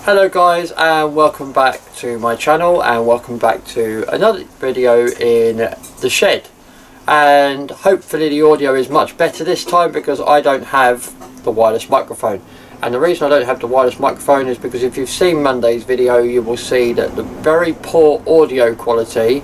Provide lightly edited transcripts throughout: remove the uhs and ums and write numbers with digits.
Hello guys, and welcome back to my channel, and welcome back to another video in the shed. And hopefully the audio is much better this time because I don't have the wireless microphone. And the reason I don't have the wireless microphone is because if you've seen Monday's video, you will see that the very poor audio quality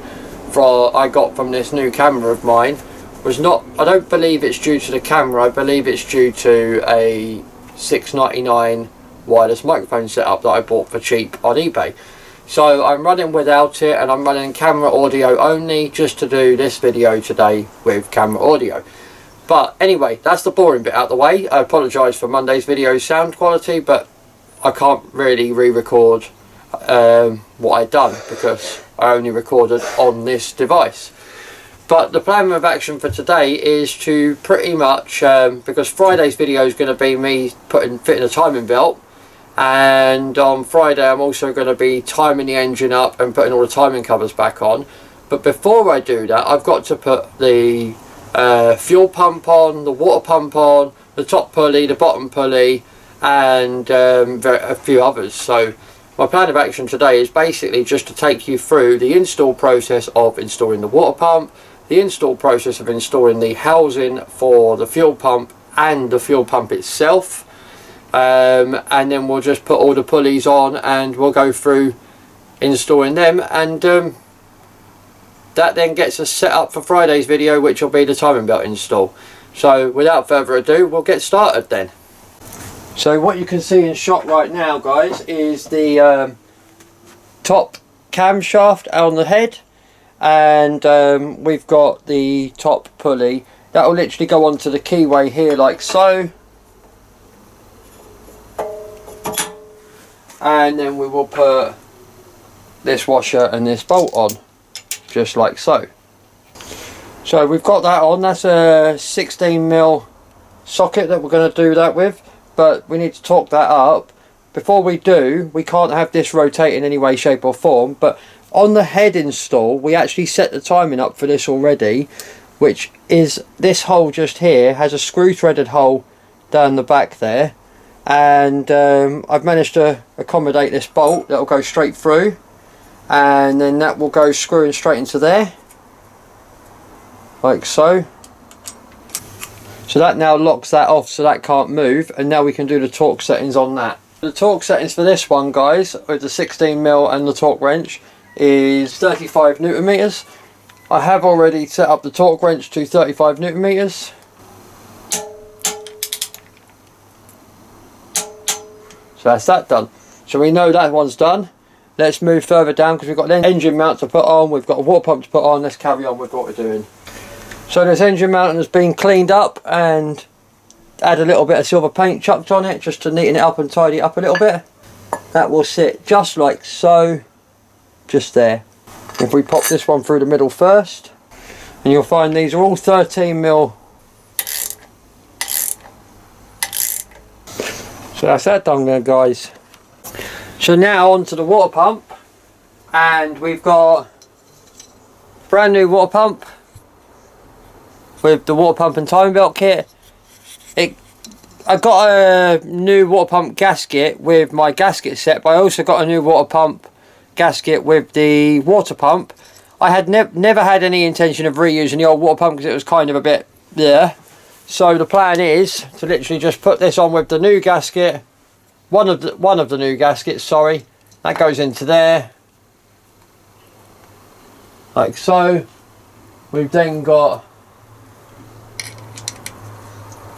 I got from this new camera of mine was not, I don't believe it's due to the camera, I believe it's due to a $6.99 wireless microphone setup that I bought for cheap on eBay. So I'm running without it, and I'm running camera audio only just to do this video today with camera audio. But anyway, that's the boring bit out the way. I apologise for Monday's video sound quality, but I can't really re-record what I'd done because I only recorded on this device. But the plan of action for today is to pretty much, because Friday's video is going to be me fitting a timing belt, and on Friday I'm also going to be timing the engine up and putting all the timing covers back on. But before I do that, I've got to put the fuel pump on, the water pump on, the top pulley, the bottom pulley, and a few others. So my plan of action today is basically just to take you through the install process of installing the water pump, the install process of installing the housing for the fuel pump and the fuel pump itself, and then we'll just put all the pulleys on and we'll go through installing them, and that then gets us set up for Friday's video, which will be the timing belt install. So without further ado, we'll get started then. So what you can see in shot right now, guys, is the top camshaft on the head, and we've got the top pulley that will literally go onto the keyway here like so, and then we will put this washer and this bolt on just like so. So we've got that on. That's a 16mm socket that we're going to do that with, but we need to torque that up. Before we do, we can't have this rotate in any way, shape or form, but on the head install we actually set the timing up for this already, which is this hole just here has a screw threaded hole down the back there, and I've managed to accommodate this bolt that will go straight through, and then that will go screwing straight into there like so. So that now locks that off so that can't move, and now we can do the torque settings on that. The torque settings for this one, guys, with the 16mm and the torque wrench, is 35 Newton meters. I have already set up the torque wrench to 35 Newton meters. So that's that done. So we know that one's done. Let's move further down because we've got the engine mount to put on, we've got a water pump to put on. Let's carry on with what we're doing. So this engine mount has been cleaned up and add a little bit of silver paint chucked on it just to neaten it up and tidy it up a little bit. That will sit just like so, just there. If we pop this one through the middle first, and you'll find these are all 13mm. So that's that done there, guys. So now onto the water pump, and we've got brand new water pump with the water pump and timing belt kit. I got a new water pump gasket with my gasket set, but I also got a new water pump gasket with the water pump. I had never had any intention of reusing the old water pump because it was kind of a bit there. So the plan is to literally just put this on with the new gasket, one of the new gaskets, sorry. That goes into there like so. We've then got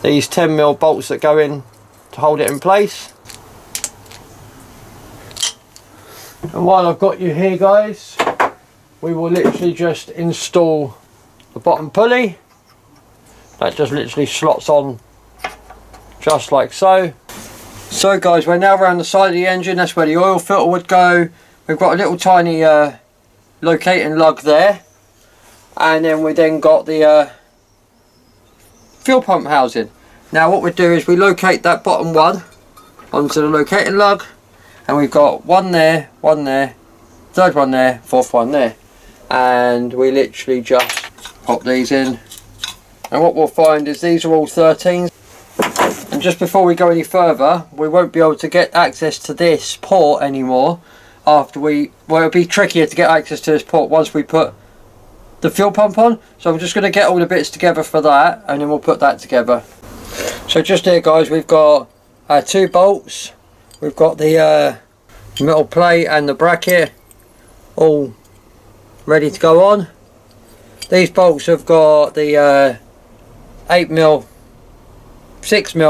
these 10mm bolts that go in to hold it in place. And while I've got you here, guys, we will literally just install the bottom pulley. That just literally slots on just like so. So guys, we're now around the side of the engine. That's where the oil filter would go. We've got a little tiny locating lug there, and then we then got the fuel pump housing. Now what we do is we locate that bottom one onto the locating lug, and we've got one there, third one there, fourth one there, and we literally just pop these in, and what we'll find is these are all 13s, and just before we go any further, we won't be able to get access to this port anymore after it'll be trickier to get access to this port once we put the fuel pump on. So I'm just going to get all the bits together for that, and then we'll put that together. So just here guys, we've got 2 bolts, we've got the metal plate and the bracket all ready to go on. These bolts have got the 6mm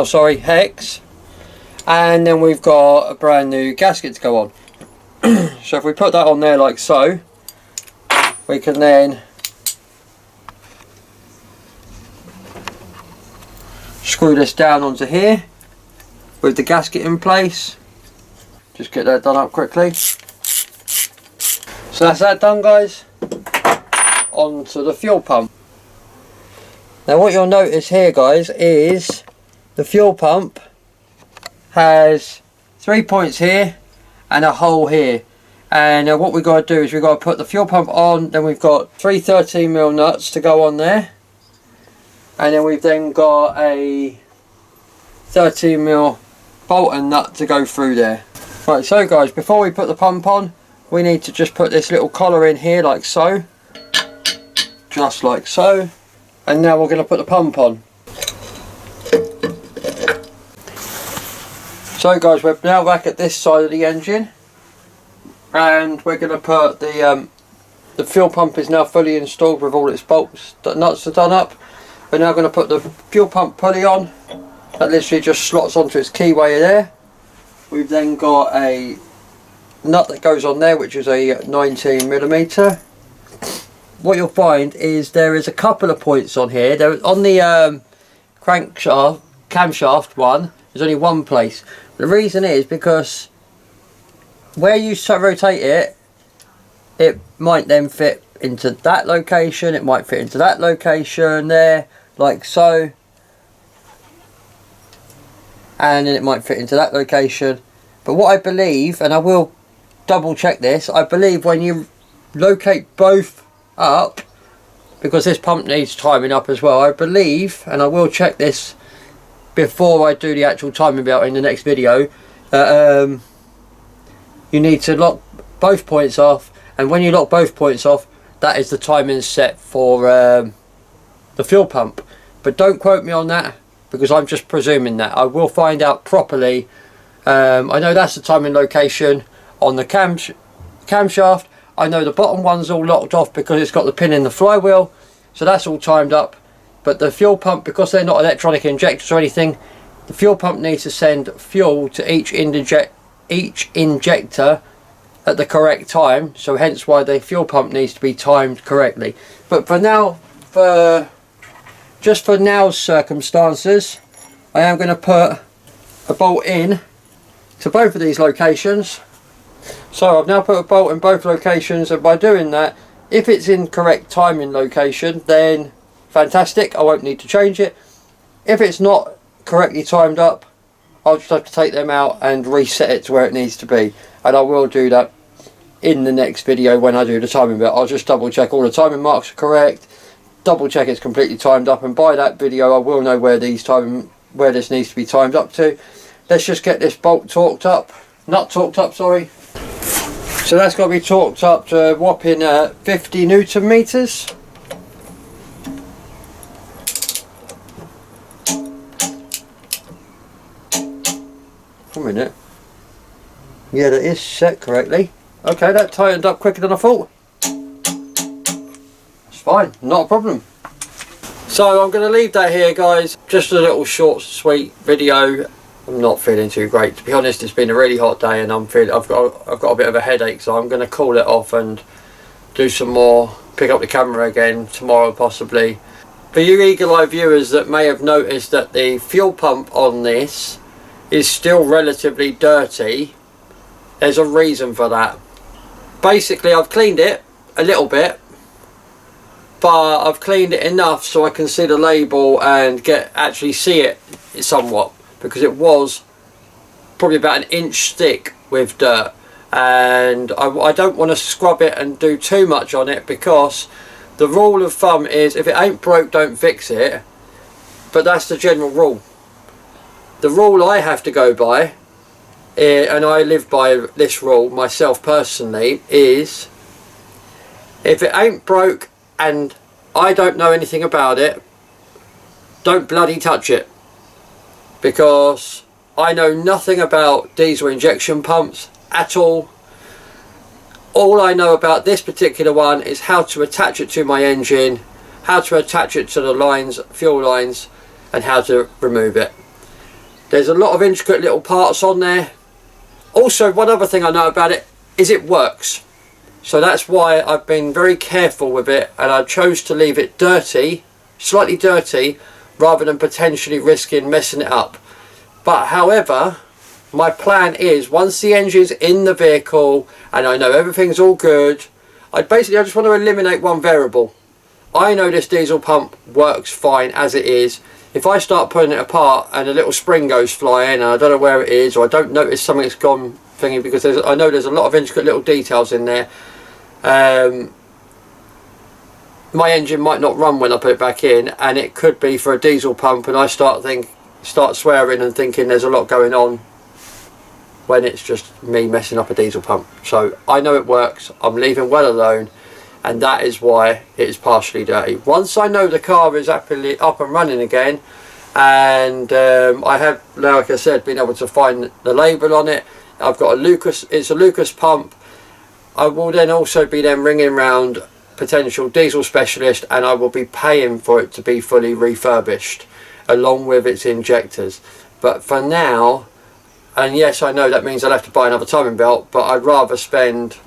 sorry, hex, and then we've got a brand new gasket to go on. So if we put that on there like so, we can then screw this down onto here with the gasket in place. Just get that done up quickly. So that's that done guys. Onto the fuel pump. Now what you'll notice here guys is the fuel pump has 3 points here and a hole here, and what we've got to do is we've got to put the fuel pump on, then we've got 3 13mm nuts to go on there, and then we've then got a 13mm bolt and nut to go through there. Right, so guys, before we put the pump on, we need to just put this little collar in here like so, just like so, and now we're going to put the pump on. So guys, we're now back at this side of the engine, and we're going to put the fuel pump is now fully installed with all its bolts, the nuts are done up. We're now going to put the fuel pump pulley on. That literally just slots onto its keyway there. We've then got a nut that goes on there, which is a 19mm. What you'll find is there is a couple of points on here. On the camshaft one, there's only one place. The reason is because where you rotate it, it might then fit into that location, it might fit into that location there, like so, and then it might fit into that location. But what I believe, and I will double check this, I believe when you locate both up, because this pump needs timing up as well, I believe, and I will check this before I do the actual timing belt in the next video, you need to lock both points off, and when you lock both points off, that is the timing set for the fuel pump. But don't quote me on that, because I'm just presuming that. I will find out properly. I know that's the timing location on the camshaft. I know the bottom one's all locked off because it's got the pin in the flywheel, so that's all timed up. But the fuel pump, because they're not electronic injectors or anything, the fuel pump needs to send fuel to each injector at the correct time, so hence why the fuel pump needs to be timed correctly. But for now, just for now's circumstances, I am going to put a bolt in to both of these locations. So I've now put a bolt in both locations, and by doing that, if it's in correct timing location, then fantastic, I won't need to change it. If it's not correctly timed up, I'll just have to take them out and reset it to where it needs to be, and I will do that in the next video when I do the timing belt. I'll just double check all the timing marks are correct, double check it's completely timed up, and by that video I will know where this needs to be timed up to. Let's just get this bolt torqued up, nut torqued up, sorry. So that's got to be torqued up to a whopping 50 Newton meters. A minute. Yeah, that is set correctly. Okay, that tightened up quicker than I thought. It's fine, not a problem. So I'm going to leave that here, guys. Just a little short, sweet video. I'm not feeling too great, to be honest. It's been a really hot day, and I've got a bit of a headache, so I'm going to call it off and do some more. Pick up the camera again tomorrow, possibly. For you eagle-eye viewers that may have noticed that the fuel pump on this is still relatively dirty, there's a reason for that. Basically, I've cleaned it a little bit, but I've cleaned it enough so I can see the label and actually see it somewhat, because it was probably about 1 inch thick with dirt, and I don't want to scrub it and do too much on it, because the rule of thumb is if it ain't broke, don't fix it. But that's the general rule. The rule I have to go by, and I live by this rule myself personally, is if it ain't broke and I don't know anything about it, don't bloody touch it, because I know nothing about diesel injection pumps at all. All I know about this particular one is how to attach it to my engine, how to attach it to the lines, fuel lines, and how to remove it. There's a lot of intricate little parts on there. Also, one other thing I know about it is it works. So that's why I've been very careful with it, and I chose to leave it dirty, slightly dirty, rather than potentially risking messing it up. But however, my plan is, once the engine's in the vehicle and I know everything's all good, I just want to eliminate one variable. I know this diesel pump works fine as it is. If I start pulling it apart and a little spring goes flying and I don't know where it is, or I don't notice something's gone thingy, because I know there's a lot of intricate little details in there, my engine might not run when I put it back in, and it could be for a diesel pump, and I start swearing and thinking there's a lot going on when it's just me messing up a diesel pump. So I know it works, I'm leaving well alone, and that is why it is partially dirty. Once I know the car is happily up and running again, and I have, like I said, been able to find the label on it, I've got a Lucas, it's a Lucas pump, I will then also be ringing around potential diesel specialist, and I will be paying for it to be fully refurbished along with its injectors. But for now, and yes, I know that means I'll have to buy another timing belt, but I'd rather spend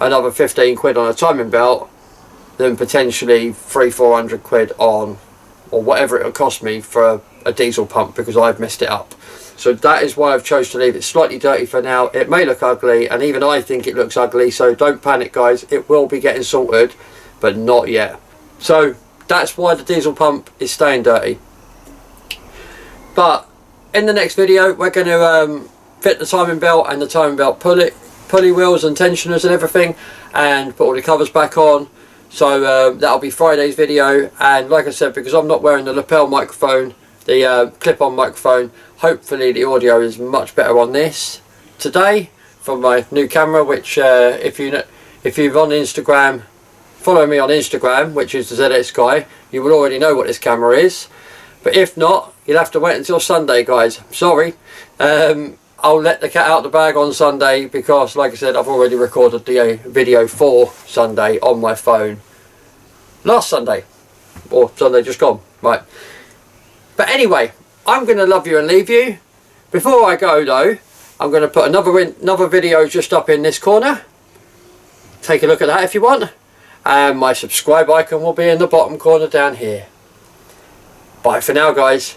another 15 quid on a timing belt than potentially 300-400 quid on, or whatever it'll cost me for a diesel pump, because I've messed it up. So that is why I've chose to leave it slightly dirty for now. It may look ugly, and even I think it looks ugly, so don't panic guys, it will be getting sorted, but not yet. So that's why the diesel pump is staying dirty. But in the next video we're going to fit the timing belt and the timing belt pulley wheels and tensioners and everything, and put all the covers back on. So that'll be Friday's video. And like I said, because I'm not wearing the lapel microphone, the clip-on microphone, hopefully the audio is much better on this today from my new camera, which if you're on Instagram, follow me on Instagram, which is the ZX Guy, you will already know what this camera is. But if not, you'll have to wait until Sunday guys. Sorry, I'll let the cat out the bag on Sunday, because like I said, I've already recorded the video for Sunday on my phone last Sunday, or Sunday just gone, right. But anyway, I'm going to love you and leave you. Before I go though, I'm going to put another video just up in this corner. Take a look at that if you want. And my subscribe icon will be in the bottom corner down here. Bye for now guys.